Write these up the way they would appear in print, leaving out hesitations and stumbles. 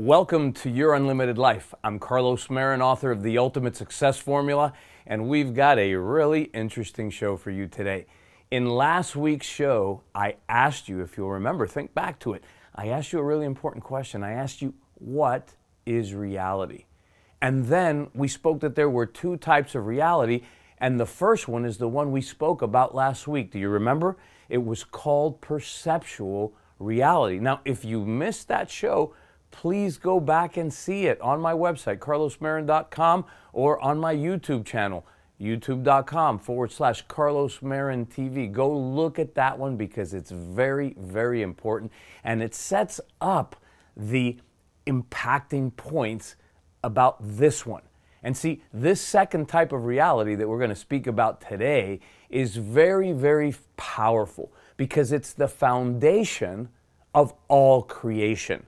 Welcome to Your Unlimited Life. I'm Carlos Marin, author of The Ultimate Success Formula, and we've got a really interesting show for you today. In last week's show, I asked you, if you'll remember, think back to it, I asked you a really important question. I asked you, what is reality? And then we spoke that there were two types of reality, and the first one is the one we spoke about last week. Do you remember? It was called perceptual reality. Now, if you missed that show, please go back and see it on my website, carlosmarin.com, or on my YouTube channel, youtube.com/Carlos Marin TV. Go look at that one because it's very, very important, and it sets up the impacting points about this one. And see, this second type of reality that we're going to speak about today is very, very powerful because it's the foundation of all creation.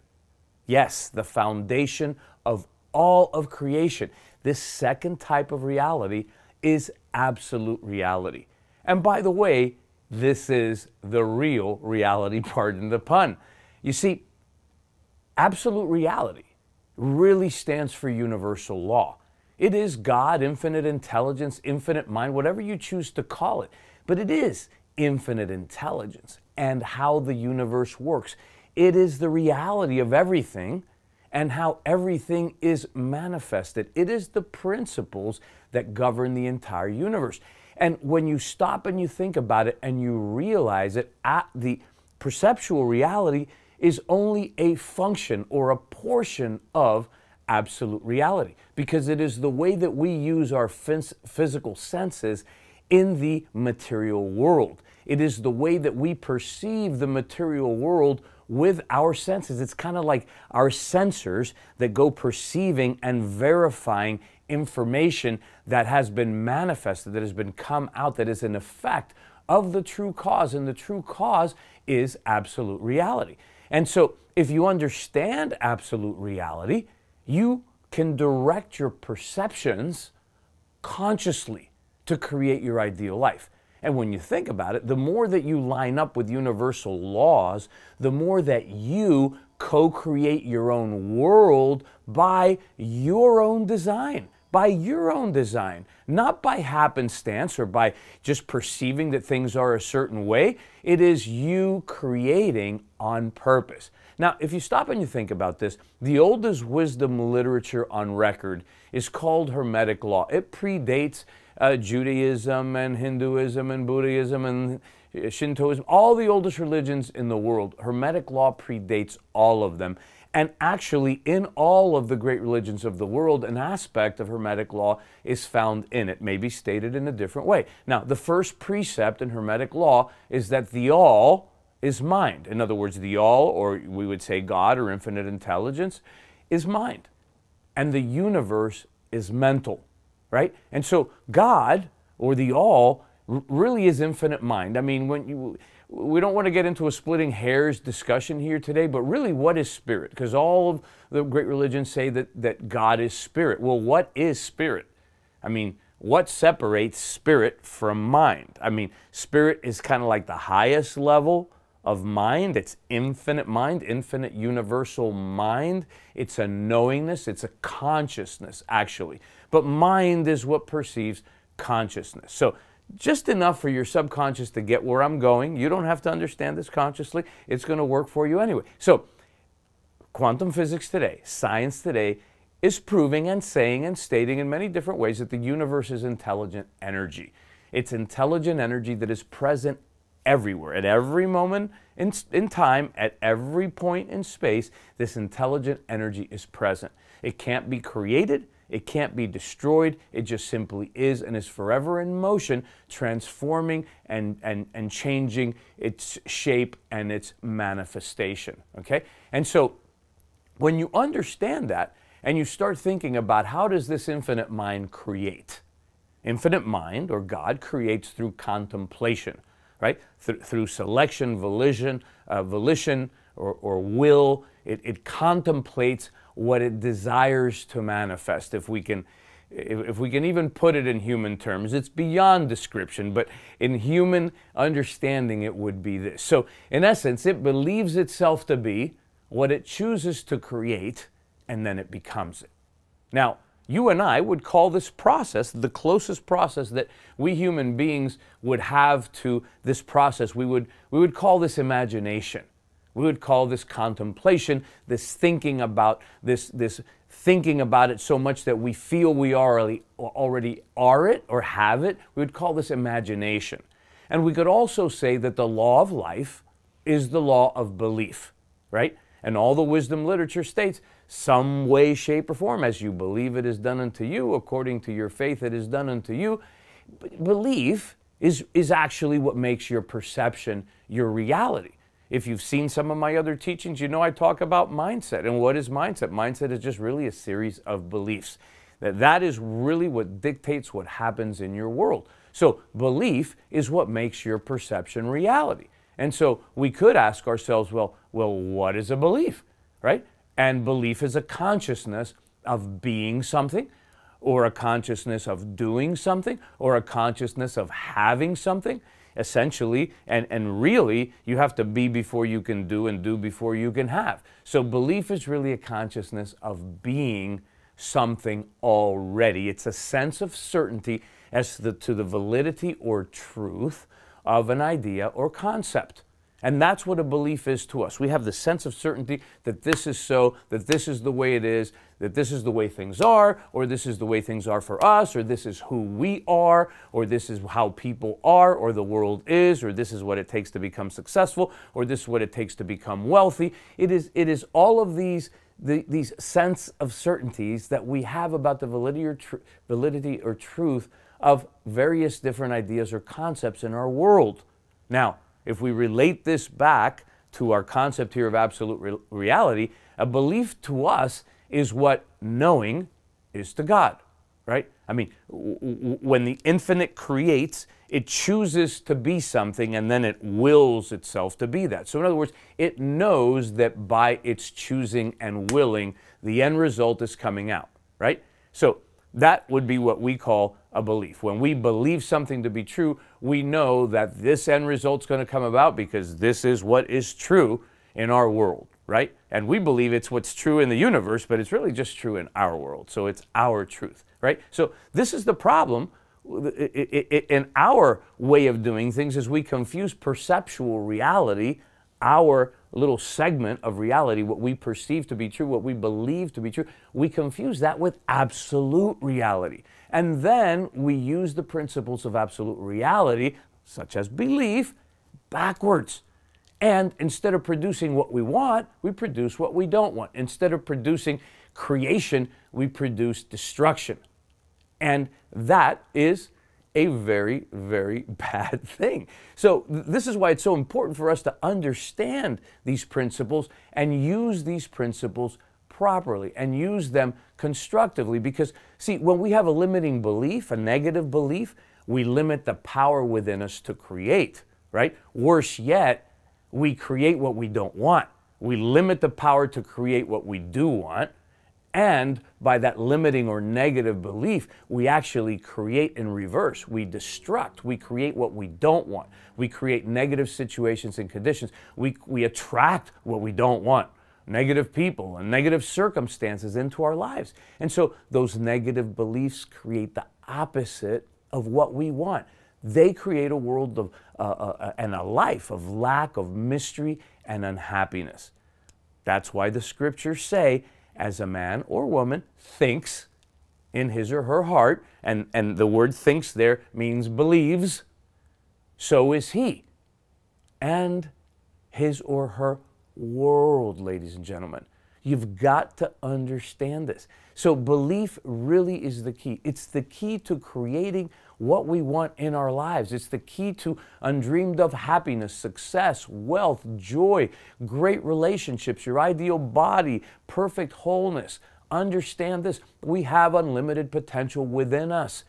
Yes, the foundation of all of creation. This second type of reality is absolute reality. And by the way, this is the real reality, pardon the pun. You see, absolute reality really stands for universal law. It is God, infinite intelligence, infinite mind, whatever you choose to call it. But it is infinite intelligence and how the universe works. It is the reality of everything and how everything is manifested. It is the principles that govern the entire universe. And when you stop and you think about it and you realize it, the perceptual reality is only a function or a portion of absolute reality, because it is the way that we use our physical senses in the material world. It is the way that we perceive the material world with our senses. It's kind of like our sensors that go perceiving and verifying information that has been manifested, that has been come out, that is an effect of the true cause, and the true cause is absolute reality. And so if you understand absolute reality, you can direct your perceptions consciously to create your ideal life. And when you think about it, the more that you line up with universal laws, the more that you co-create your own world by your own design. By your own design, not by happenstance or by just perceiving that things are a certain way. It is you creating on purpose. Now, if you stop and you think about this, the oldest wisdom literature on record is called Hermetic law. It predates Judaism and Hinduism and Buddhism and Shintoism, all the oldest religions in the world. Hermetic law predates all of them. And actually, in all of the great religions of the world, an aspect of Hermetic law is found in it, maybe stated in a different way. Now, the first precept in Hermetic law is that the all is mind. In other words, the all, or we would say God or infinite intelligence, is mind. And the universe is mental, right? And so God, or the all, really is infinite mind. I mean, we don't want to get into a splitting hairs discussion here today, but really, what is spirit? Because all of the great religions say that God is spirit. Well, what is spirit? I mean, what separates spirit from mind? I mean, spirit is kind of like the highest level of mind. It's infinite mind, infinite universal mind. It's a knowingness. It's a consciousness, actually. But mind is what perceives consciousness. So just enough for your subconscious to get where I'm going. You don't have to understand this consciously. It's going to work for you anyway. So quantum physics today, science today, is proving and saying and stating in many different ways that the universe is intelligent energy. It's intelligent energy that is present everywhere, at every moment in time, at every point in space. This intelligent energy is present. It can't be created. It can't be destroyed. It just simply is, and is forever in motion, transforming and changing its shape and its manifestation. Okay? And so when you understand that and you start thinking about how does this infinite mind create? Infinite mind, or God, creates through contemplation, right? Through selection, volition, or will. It contemplates what it desires to manifest. If we can even put it in human terms, it's beyond description, but in human understanding it would be this. So in essence, it believes itself to be what it chooses to create, and then it becomes it. Now, you and I would call this process, the closest process that we human beings would have to this process, we would call this imagination. We would call this contemplation, this thinking about this thinking about it so much that we feel we already are it or have it. We would call this imagination. And we could also say that the law of life is the law of belief, right? And all the wisdom literature states, some way, shape, or form, as you believe it is done unto you, according to your faith it is done unto you. Belief is actually what makes your perception your reality. If you've seen some of my other teachings, you know I talk about mindset. And what is mindset? Mindset is just really a series of beliefs. That is really what dictates what happens in your world. So belief is what makes your perception reality. And so we could ask ourselves, well, what is a belief, right? And belief is a consciousness of being something, or a consciousness of doing something, or a consciousness of having something. Essentially, and really, you have to be before you can do and do before you can have. So belief is really a consciousness of being something already. It's a sense of certainty as to the validity or truth of an idea or concept. And that's what a belief is to us. We have the sense of certainty that this is so, that this is the way it is, that this is the way things are, or this is the way things are for us, or this is who we are, or this is how people are, or the world is, or this is what it takes to become successful, or this is what it takes to become wealthy. It is all of these sense of certainties that we have about the validity or truth of various different ideas or concepts in our world. Now, if we relate this back to our concept here of absolute reality, a belief to us is what knowing is to God, right? I mean, when the infinite creates, it chooses to be something and then it wills itself to be that. So in other words, it knows that by its choosing and willing, the end result is coming out, right? So that would be what we call a belief. When we believe something to be true, we know that this end result's going to come about because this is what is true in our world, right? And we believe it's what's true in the universe, but it's really just true in our world. So it's our truth, right? So this is the problem in our way of doing things, is we confuse perceptual reality, our little segment of reality, what we perceive to be true, what we believe to be true, we confuse that with absolute reality. And then we use the principles of absolute reality, such as belief, backwards. And instead of producing what we want, we produce what we don't want. Instead of producing creation, we produce destruction. And that is a very, very bad thing. So this is why it's so important for us to understand these principles and use these principles properly and use them constructively. Because, see, when we have a limiting belief, a negative belief, we limit the power within us to create, right? Worse yet, we create what we don't want. We limit the power to create what we do want. And by that limiting or negative belief, we actually create in reverse. We destruct. We create what we don't want. We create negative situations and conditions. We attract what we don't want. Negative people and negative circumstances into our lives. And so those negative beliefs create the opposite of what we want. They create a world of and a life of lack, of mystery, and unhappiness. That's why the scriptures say, as a man or woman thinks in his or her heart, and the word thinks there means believes, so is he. And his or her world, ladies and gentlemen. You've got to understand this. So belief really is the key. It's the key to creating what we want in our lives. It's the key to undreamed of happiness, success, wealth, joy, great relationships, your ideal body, perfect wholeness. Understand this. We have unlimited potential within us.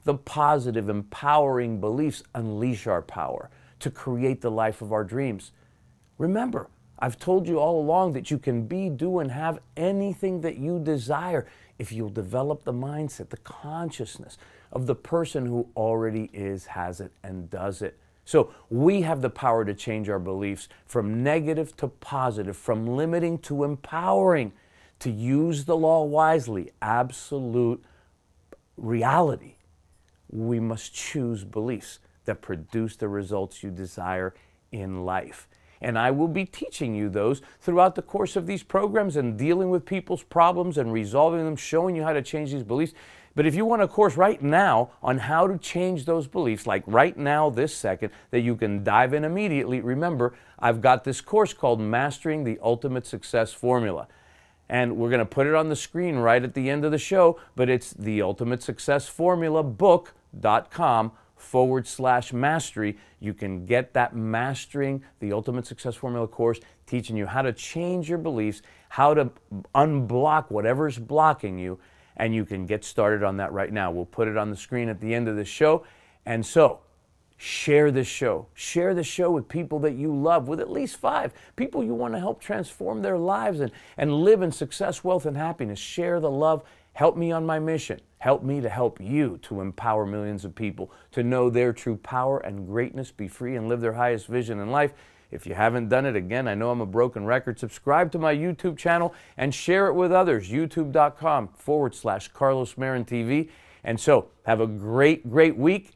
The positive, empowering beliefs unleash our power to create the life of our dreams. Remember, I've told you all along that you can be, do, and have anything that you desire if you'll develop the mindset, the consciousness of the person who already is, has it, and does it. So we have the power to change our beliefs from negative to positive, from limiting to empowering, to use the law wisely, absolute reality, we must choose beliefs that produce the results you desire in life. And I will be teaching you those throughout the course of these programs and dealing with people's problems and resolving them, showing you how to change these beliefs. But if you want a course right now on how to change those beliefs, like right now, this second, that you can dive in immediately, remember, I've got this course called Mastering the Ultimate Success Formula. And we're going to put it on the screen right at the end of the show, but it's theultimatesuccessformulabook.com/mastery. You can get that Mastering the Ultimate Success Formula course, teaching you how to change your beliefs, how to unblock whatever's blocking you, and you can get started on that right now. We'll put it on the screen at the end of the show. And so, share this show. Share the show with people that you love, with at least 5 people you want to help transform their lives and live in success, wealth, and happiness. Share the love. Help me on my mission. Help me to help you to empower millions of people to know their true power and greatness, be free, and live their highest vision in life. If you haven't done it, again, I know I'm a broken record. Subscribe to my YouTube channel and share it with others. YouTube.com/Carlos Marin TV. And so, have a great, great week.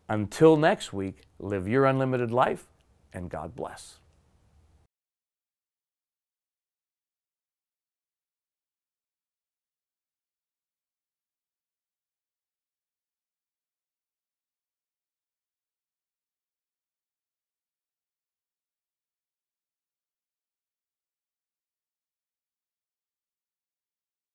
Until next week, live your unlimited life, and God bless.